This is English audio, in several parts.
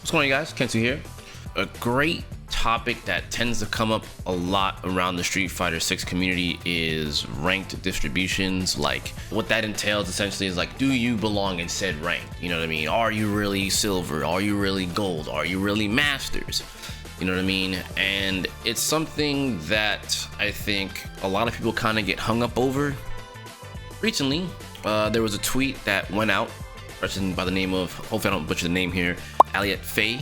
What's going on, you guys? Kensu here. A great topic that tends to come up a lot around the Street Fighter 6 community is ranked distributions. Like, what that entails essentially is like, do you belong in said rank? You know what I mean? Are you really silver? Are you really gold? Are you really masters? You know what I mean? And it's something that I think a lot of people kind of get hung up over. Recently, there was a tweet that went out, person by the name of, hopefully I don't butcher the name here, Aliette Faye,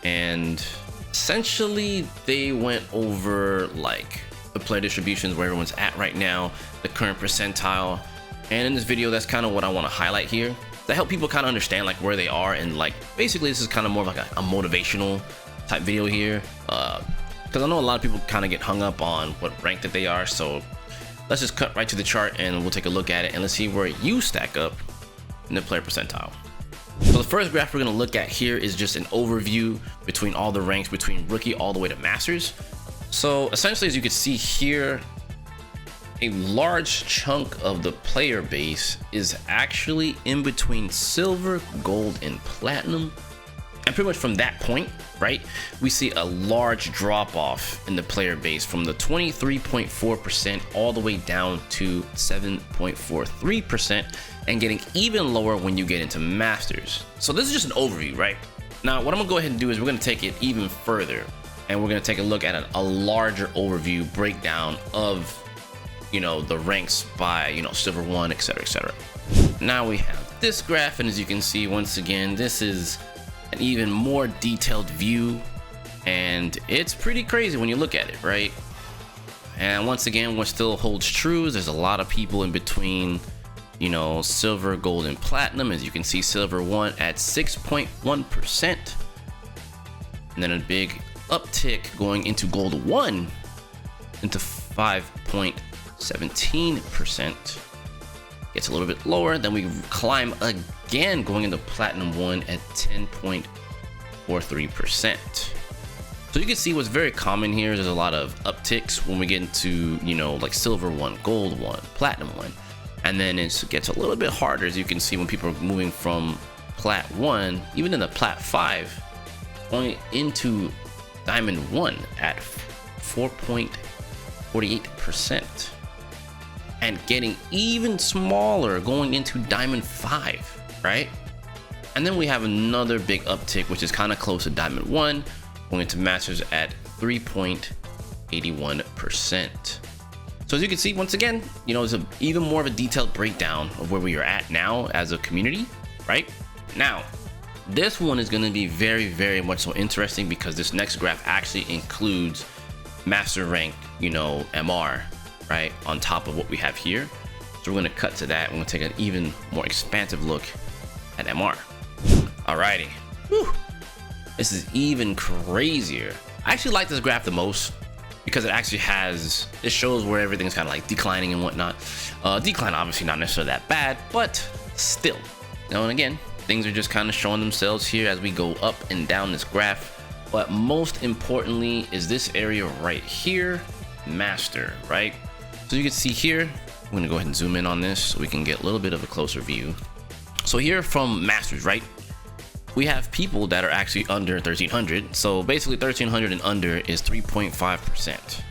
and essentially they went over like the player distributions, where everyone's at right now, the current percentile, and in this video that's kind of what I want to highlight here to help people kind of understand like where they are. And like basically this is kind of more of like a motivational type video here, because I know a lot of people kind of get hung up on what rank that they are. So let's just cut right to the chart and we'll take a look at it and let's see where you stack up in the player percentile. So the first graph we're going to look at here is just an overview between all the ranks between rookie all the way to masters. So essentially, as you can see here, a large chunk of the player base is actually in between silver, gold, and platinum. And pretty much from that point, right, we see a large drop off in the player base from the 23.4% all the way down to 7.43%, and getting even lower when you get into masters. So this is just an overview, right? Now what I'm gonna go ahead and do is we're gonna take it even further and we're gonna take a look at a larger overview breakdown of, you know, the ranks by, you know, silver 1, etc, etc. Now we have this graph, and as you can see, once again, this is an even more detailed view, and it's pretty crazy when you look at it, right? And once again, what still holds true is there's a lot of people in between, you know, silver, gold, and platinum. As you can see, silver 1 at 6.1%, and then a big uptick going into gold 1 into 5.17%. Gets a little bit lower, then we climb again going into platinum 1 at 10.43%. So you can see what's very common here is there's a lot of upticks when we get into, you know, like silver 1, gold 1, platinum 1. And then it gets a little bit harder, as you can see, when people are moving from plat 1, even in the plat 5, going into diamond 1 at 4.48%. And getting even smaller going into diamond 5, right? And then we have another big uptick, which is kind of close to diamond 1, going into masters at 3.81%. So as you can see, once again, you know, there's even more of a detailed breakdown of where we are at now as a community, right? Now, this one is going to be very, very much so interesting because this next graph actually includes master rank, you know, MR, right, on top of what we have here. So we're going to cut to that. We're going to take an even more expansive look at MR. Alrighty. Whew. This is even crazier. I actually like this graph the most because it actually has, it shows where everything's kind of like declining and whatnot. Decline obviously not necessarily that bad, but still, you know, and again, things are just kind of showing themselves here as we go up and down this graph. But most importantly is this area right here, master, right? So you can see here, I'm gonna go ahead and zoom in on this so we can get a little bit of a closer view. So here from masters, right, we have people that are actually under 1300. So basically 1300 and under is 3.5%,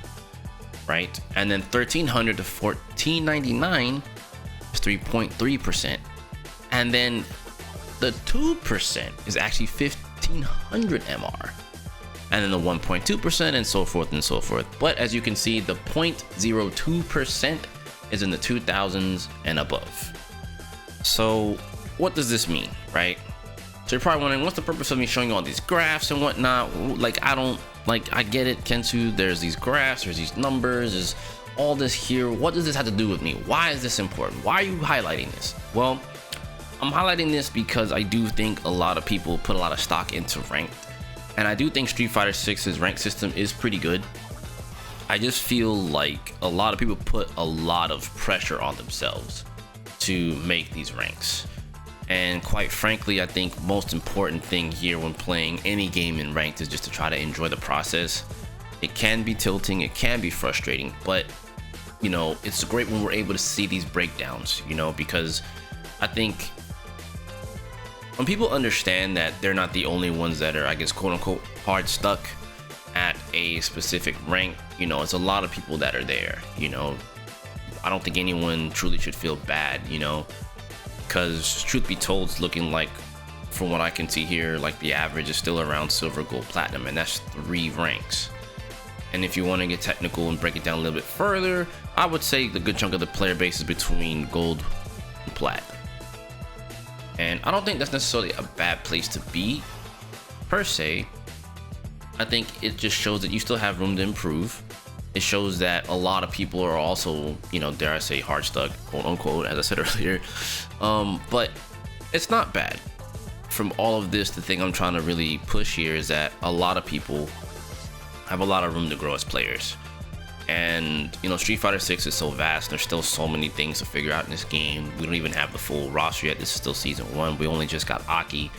right? And then 1300 to 1499 is 3.3%. And then the 2% is actually 1500 MR. And then the 1.2% and so forth and so forth. But as you can see, the 0.02% is in the 2000s and above. So what does this mean, right? So you're probably wondering, what's the purpose of me showing you all these graphs and whatnot? Like, I get it, Kensu, there's these graphs, there's these numbers, there's all this here. What does this have to do with me? Why is this important? Why are you highlighting this? Well, I'm highlighting this because I do think a lot of people put a lot of stock into ranked. And I do think Street Fighter 6's rank system is pretty good. I just feel like a lot of people put a lot of pressure on themselves to make these ranks. And quite frankly, I think most important thing here when playing any game in ranked is just to try to enjoy the process. It can be tilting, it can be frustrating, but you know, it's great when we're able to see these breakdowns, you know, because I think when people understand that they're not the only ones that are, I guess, quote unquote, hard stuck at a specific rank, you know, it's a lot of people that are there, you know. I don't think anyone truly should feel bad, you know, because truth be told, it's looking like, from what I can see here, like the average is still around silver, gold, platinum, and that's 3 ranks. And if you want to get technical and break it down a little bit further, I would say the good chunk of the player base is between gold and plat. And I don't think that's necessarily a bad place to be, per se. I think it just shows that you still have room to improve. It shows that a lot of people are also, you know, dare I say, hard stuck, quote unquote, as I said earlier. But it's not bad. From all of this, the thing I'm trying to really push here is that a lot of people have a lot of room to grow as players. And, you know, Street Fighter 6 is so vast. There's still so many things to figure out in this game. We don't even have the full roster yet. This is still season 1. We only just got Aki.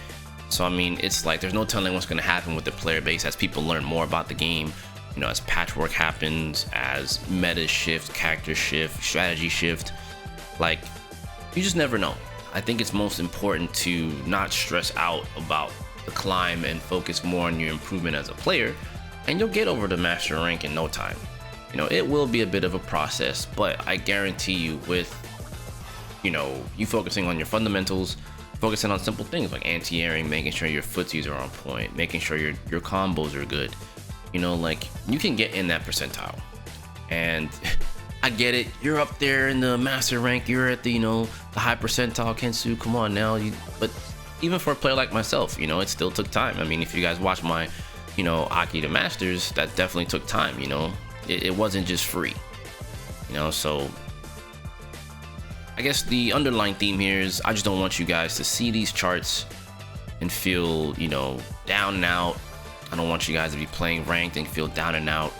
So, I mean, it's like there's no telling what's going to happen with the player base as people learn more about the game. You know, as patchwork happens, as meta shift, character shift, strategy shift. Like, you just never know. I think it's most important to not stress out about the climb and focus more on your improvement as a player. And you'll get over the master rank in no time. You know, it will be a bit of a process, but I guarantee you, with, you know, you focusing on your fundamentals, focusing on simple things like anti-airing, making sure your footsies are on point, making sure your combos are good, you know, like, you can get in that percentile. And I get it, you're up there in the master rank, you're at the, you know, the high percentile, Kensou, come on now. But even for a player like myself, you know, it still took time. I mean, if you guys watch my, you know, Aki to Masters, that definitely took time, you know. It wasn't just free, you know. So I guess the underlying theme here is I just don't want you guys to see these charts and feel, you know, down and out. I don't want you guys to be playing ranked and feel down and out.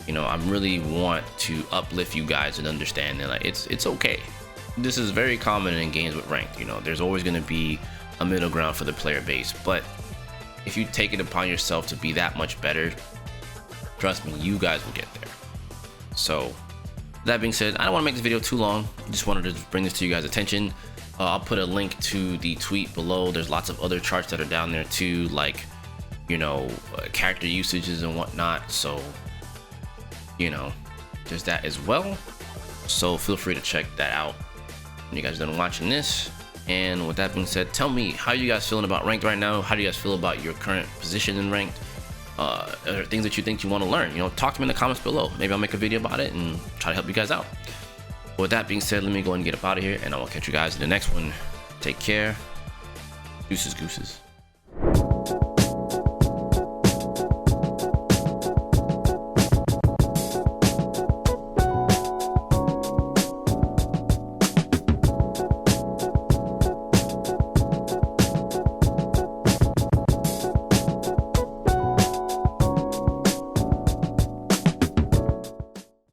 You know, I really want to uplift you guys and understand that, like, it's okay. This is very common in games with ranked. You know, there's always going to be a middle ground for the player base, but if you take it upon yourself to be that much better, trust me, you guys will get there. So that being said, I don't want to make this video too long. I just wanted to bring this to you guys' attention. I'll put a link to the tweet below. There's lots of other charts that are down there too, like, you know, character usages and whatnot. So, you know, there's that as well. So feel free to check that out when you guys are done watching this. And with that being said, tell me, how you guys feeling about ranked right now? How do you guys feel about your current position in ranked? Are there things that you think you want to learn? You know, talk to me in the comments below. Maybe I'll make a video about it and try to help you guys out. With that being said, let me go and get up out of here, and I will catch you guys in the next one. Take care. Deuces, gooses.